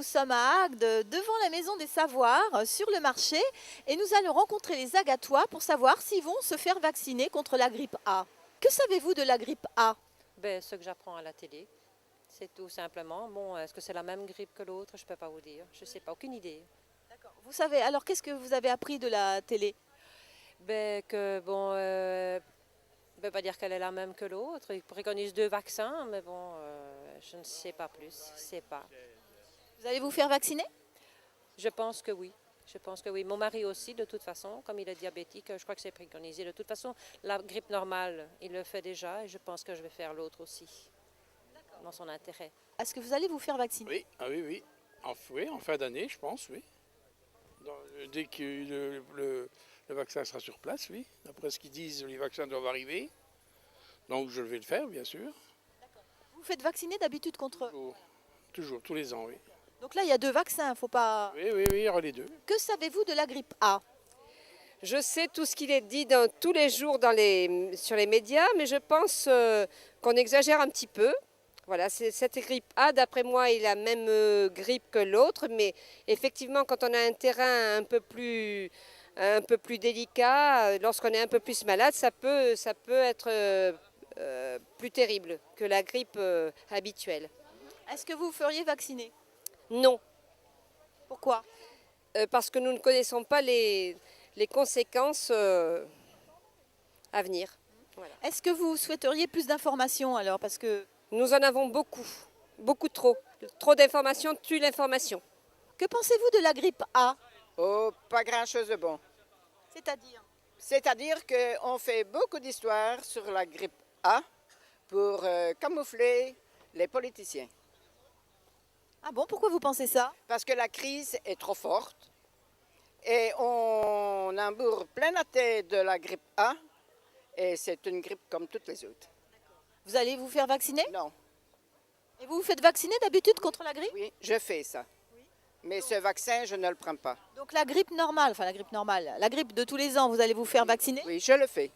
sommes à Agde, devant la Maison des Savoirs, sur le marché, et nous allons rencontrer les Agatois pour savoir s'ils vont se faire vacciner contre la grippe A. Que savez-vous de la grippe A? Ben, ce que j'apprends à la télé, c'est tout simplement. Bon, est-ce que c'est la même grippe que l'autre? Je ne peux pas vous dire. Je ne sais pas, aucune idée. Vous savez, alors qu'est-ce que vous avez appris de la télé? Ben, que bon, on ne peut pas dire qu'elle est la même que l'autre. Ils préconisent 2 vaccins, mais bon, je ne sais pas plus. Je sais pas. Vous allez vous faire vacciner? Je pense que oui. Je pense que oui. Mon mari aussi, de toute façon, comme il est diabétique, je crois que c'est préconisé. De toute façon, la grippe normale, il le fait déjà et je pense que je vais faire l'autre aussi, dans son intérêt. Est-ce que vous allez vous faire vacciner? Oui, ah oui, oui. Oui, en fin d'année, je pense, oui. Dès que le vaccin sera sur place, oui. D'après ce qu'ils disent, les vaccins doivent arriver. Donc je vais le faire, bien sûr. Vous faites vacciner d'habitude contre... Toujours, tous les ans, oui. Donc là, il y a 2 vaccins, faut pas... Oui, oui, oui, il y aura les 2. Que savez-vous de la grippe A? Je sais tout ce qu'il est dit tous les jours sur les médias, mais je pense qu'on exagère un petit peu. Voilà, cette grippe A, d'après moi, est la même grippe que l'autre, mais effectivement, quand on a un terrain un peu plus délicat, lorsqu'on est un peu plus malade, ça peut être plus terrible que la grippe habituelle. Est-ce que vous feriez vacciner? Non, Pourquoi? parce que nous ne connaissons pas les conséquences à venir. Voilà. Est-ce que vous souhaiteriez plus d'informations alors? Parce que... Nous en avons beaucoup, beaucoup trop. Trop d'informations tue l'information. Que pensez-vous de la grippe A? Oh, pas grand-chose de bon. C'est-à-dire? C'est-à-dire qu'on fait beaucoup d'histoires sur la grippe A pour camoufler les politiciens. Ah bon, pourquoi vous pensez ça? Parce que la crise est trop forte et on embourre plein la tête de la grippe A et c'est une grippe comme toutes les autres. Vous allez vous faire vacciner? Non, Et vous vous faites vacciner d'habitude contre la grippe? oui, je fais ça. Mais ce vaccin, je ne le prends pas. Donc la grippe normale, enfin la grippe normale, la grippe de tous les ans, vous allez vous faire vacciner? Oui, je le fais.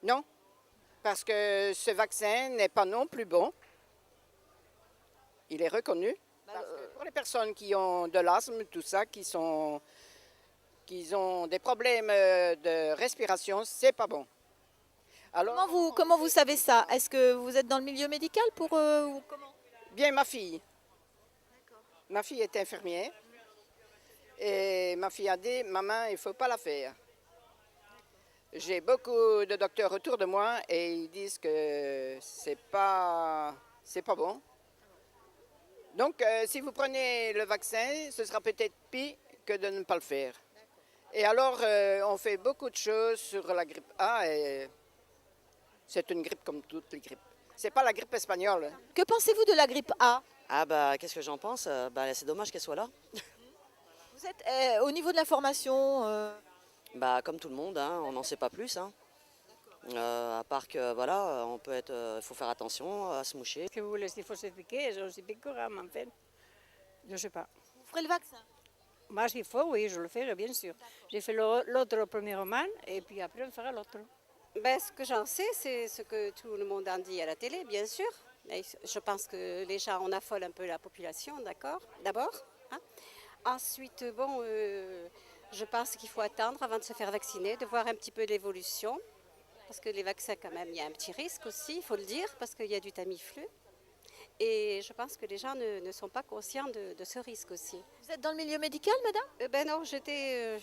Non, parce que ce vaccin n'est pas non plus bon. Il est reconnu. Parce que pour les personnes qui ont de l'asthme, tout ça, qui ont des problèmes de respiration, c'est pas bon. Alors, Comment vous savez ça? Est-ce que vous êtes dans le milieu médical pour... ou comment? bien ma fille. Ma fille est infirmière. Et ma fille a dit, maman, il ne faut pas la faire. J'ai beaucoup de docteurs autour de moi et ils disent que c'est pas bon. Donc, si vous prenez le vaccin, ce sera peut-être pire que de ne pas le faire. Et alors, on fait beaucoup de choses sur la grippe A et c'est une grippe comme toutes les grippes. C'est pas la grippe espagnole. Que pensez-vous de la grippe A? Ah bah qu'est-ce que j'en pense? C'est dommage qu'elle soit là. Vous êtes au niveau de l'information Bah comme tout le monde, hein, on n'en sait pas plus. Hein. À part que voilà, on peut être, faut faire attention à se moucher. Que vous voulez, s'il faut se piquer, je suis piquera, en fait. Je ne sais pas. Vous ferez le vaccin? Moi, s'il faut, oui, je le ferai, bien sûr. J'ai fait l'autre au premier roman, et puis après, on fera l'autre. Ben, ce que j'en sais, c'est ce que tout le monde en dit à la télé, bien sûr. Et je pense que les gens, on affole un peu la population, d'accord, d'abord. Hein. Ensuite, bon, je pense qu'il faut attendre avant de se faire vacciner, de voir un petit peu l'évolution. Parce que les vaccins, quand même, il y a un petit risque aussi, il faut le dire, parce qu'il y a du Tamiflu. Et je pense que les gens ne sont pas conscients de ce risque aussi. Vous êtes dans le milieu médical, madame? Ben non, j'étais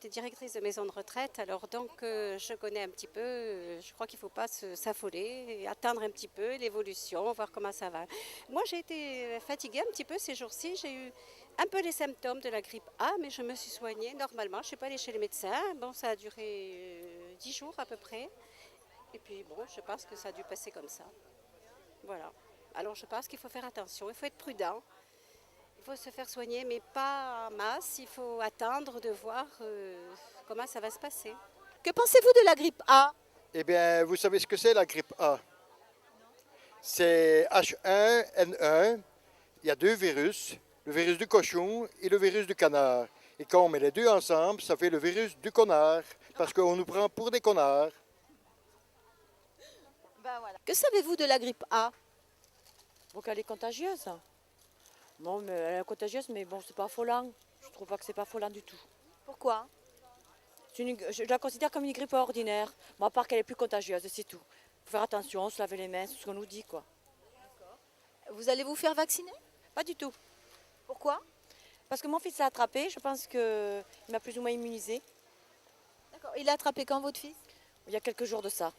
directrice de maison de retraite, alors donc je connais un petit peu, je crois qu'il ne faut pas s'affoler, et attendre un petit peu l'évolution, voir comment ça va. Moi j'ai été fatiguée un petit peu ces jours-ci, j'ai eu un peu les symptômes de la grippe A, mais je me suis soignée normalement, je ne suis pas allée chez le médecin, bon ça a duré 10 jours à peu près, et puis bon, je pense que ça a dû passer comme ça, voilà. Alors je pense qu'il faut faire attention, il faut être prudent. Il faut se faire soigner, mais pas en masse. Il faut attendre de voir comment ça va se passer. Que pensez-vous de la grippe A? Eh bien, vous savez ce que c'est la grippe A? C'est H1N1. Il y a 2 virus, le virus du cochon et le virus du canard. Et quand on met les 2 ensemble, ça fait le virus du connard, parce qu'on nous prend pour des connards. Ben voilà. Que savez-vous de la grippe A? Donc elle est contagieuse. Non, mais elle est contagieuse, mais bon, c'est pas affolant. Je trouve pas que c'est pas affolant du tout. Pourquoi? Je la considère comme une grippe ordinaire, mais à part qu'elle est plus contagieuse, c'est tout. Faut faire attention, se laver les mains, c'est ce qu'on nous dit, quoi. Vous allez vous faire vacciner? Pas du tout. Pourquoi? Parce que mon fils l'a attrapé, je pense qu'il m'a plus ou moins immunisé D'accord. Il a attrapé quand votre fils? il y a quelques jours de ça.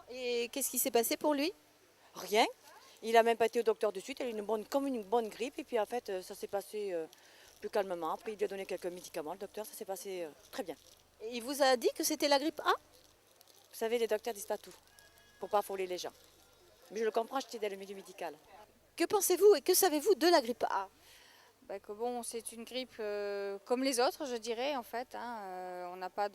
Et qu'est-ce qui s'est passé pour lui? Rien. Il a même pas été au docteur de suite, il a eu comme une bonne grippe, et puis en fait, ça s'est passé plus calmement. Après, il lui a donné quelques médicaments, le docteur, ça s'est passé très bien. Et il vous a dit que c'était la grippe A? Vous savez, les docteurs disent pas tout, pour pas affoler les gens. Mais je le comprends, j'étais dans le milieu médical. Que pensez-vous et que savez-vous de la grippe A? Que bon, c'est une grippe comme les autres, je dirais, en fait. On n'a pas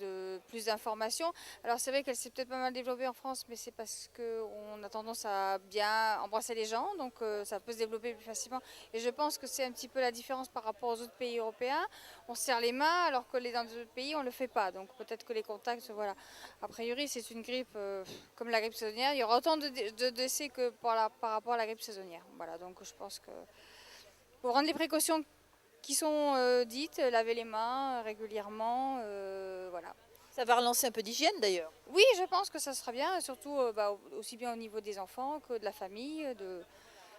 plus d'informations. Alors c'est vrai qu'elle s'est peut-être pas mal développée en France, mais c'est parce qu'on a tendance à bien embrasser les gens, donc ça peut se développer plus facilement. Et je pense que c'est un petit peu la différence par rapport aux autres pays européens. On se serre les mains, alors que dans d'autres pays, on ne le fait pas. Donc peut-être que les contacts, voilà. A priori, c'est une grippe comme la grippe saisonnière. Il y aura autant de décès que par rapport à la grippe saisonnière. Voilà, donc je pense que... Pour rendre les précautions qui sont dites, laver les mains régulièrement, voilà. Ça va relancer un peu d'hygiène d'ailleurs. Oui, je pense que ça sera bien, surtout aussi bien au niveau des enfants que de la famille.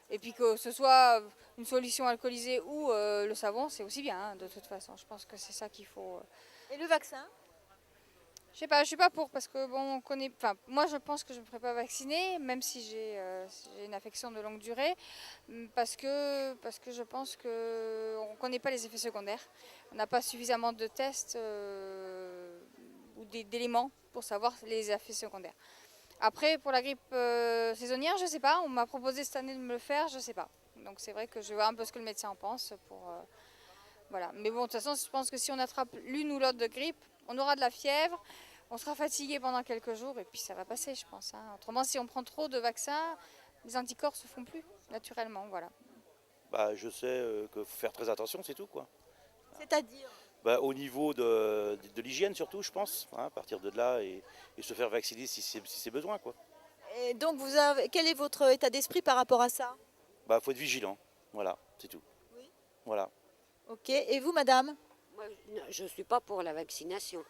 Et puis que ce soit une solution alcoolisée ou le savon, c'est aussi bien, de toute façon. Je pense que c'est ça qu'il faut. Et le vaccin? Je sais pas, je suis pas pour parce que bon, on connaît. Enfin, moi, je pense que je ne me ferai pas vacciner, même si j'ai une affection de longue durée, parce que je pense que on connaît pas les effets secondaires. On n'a pas suffisamment de tests ou d'éléments pour savoir les effets secondaires. Après, pour la grippe saisonnière, je sais pas. On m'a proposé cette année de me le faire, je sais pas. Donc c'est vrai que je vois un peu ce que le médecin en pense pour. Voilà. Mais bon, de toute façon, je pense que si on attrape l'une ou l'autre de grippe, on aura de la fièvre. On sera fatigué pendant quelques jours et puis ça va passer, je pense. Autrement, si on prend trop de vaccins, les anticorps ne se font plus naturellement. Voilà. Je sais qu'il faut faire très attention, c'est tout, quoi. C'est-à-dire? Au niveau de l'hygiène surtout, je pense, à partir de là, et se faire vacciner si c'est besoin, quoi. Et donc, quel est votre état d'esprit par rapport à ça? Faut être vigilant, voilà, c'est tout. Oui. Voilà. Ok, et vous, madame? Moi, je ne suis pas pour la vaccination.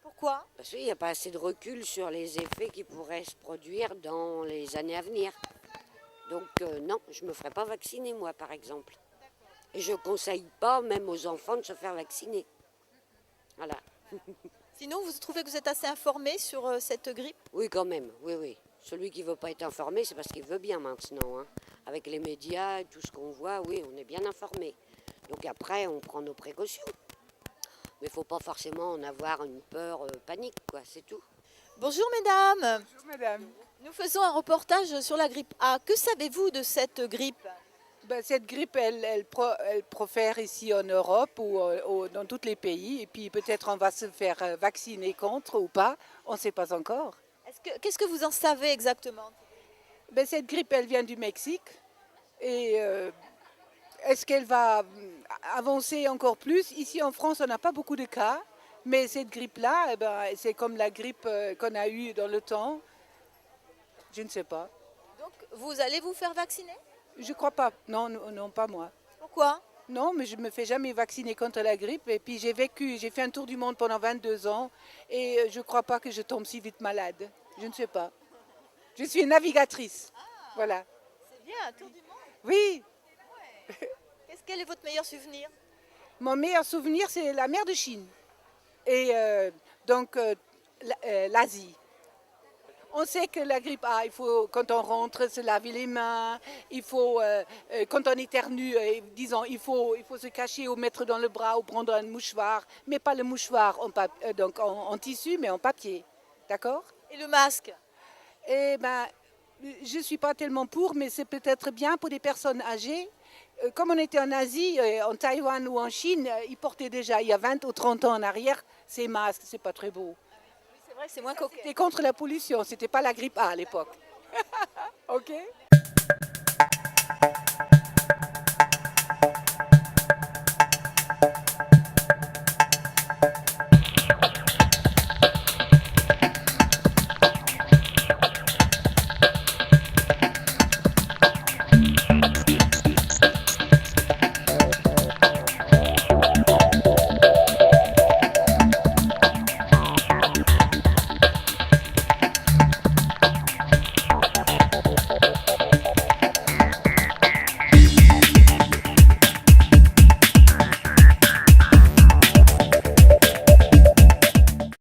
Pourquoi? Parce qu'il n'y a pas assez de recul sur les effets qui pourraient se produire dans les années à venir. Donc non, je ne me ferai pas vacciner, moi, par exemple. Et je ne conseille pas, même aux enfants, de se faire vacciner. Voilà. Sinon, vous trouvez que vous êtes assez informé sur cette grippe? Oui, quand même, oui, oui. Celui qui ne veut pas être informé, c'est parce qu'il veut bien maintenant. Avec les médias et tout ce qu'on voit, oui, on est bien informé. Donc après, on prend nos précautions. Mais il ne faut pas forcément en avoir une peur panique, quoi, c'est tout. Bonjour mesdames. Bonjour madame. Nous faisons un reportage sur la grippe A. Que savez-vous de cette grippe? Cette grippe, elle profère ici en Europe ou dans tous les pays. Et puis peut-être on va se faire vacciner contre ou pas. On ne sait pas encore. Qu'est-ce que vous en savez exactement? Cette grippe, elle vient du Mexique. Et est-ce qu'elle va avancer encore plus? Ici en France, on n'a pas beaucoup de cas. Mais cette grippe-là, c'est comme la grippe qu'on a eue dans le temps. Je ne sais pas. Donc, vous allez vous faire vacciner? Je crois pas. Non, non, pas moi. Pourquoi? Non, mais je ne me fais jamais vacciner contre la grippe. Et puis j'ai fait un tour du monde pendant 22 ans. Et je ne crois pas que je tombe si vite malade. Je ne sais pas. Je suis une navigatrice. Voilà. C'est bien, un tour du monde. Oui. Ouais. Quel est votre meilleur souvenir? Mon meilleur souvenir, c'est la mer de Chine. Et l'Asie. On sait que la grippe A, il faut, quand on rentre, se laver les mains. Il faut, quand on éternue, disons, il faut se cacher ou mettre dans le bras ou prendre un mouchoir. Mais pas le mouchoir en tissu, mais en papier. D'accord? Et le masque? Je ne suis pas tellement pour, mais c'est peut-être bien pour des personnes âgées. Comme on était en Asie, en Taïwan ou en Chine, ils portaient déjà, il y a 20 ou 30 ans en arrière, ces masques. C'est pas très beau. C'est vrai que c'est moins coquet. C'était contre la pollution, c'était pas la grippe A à l'époque. OK.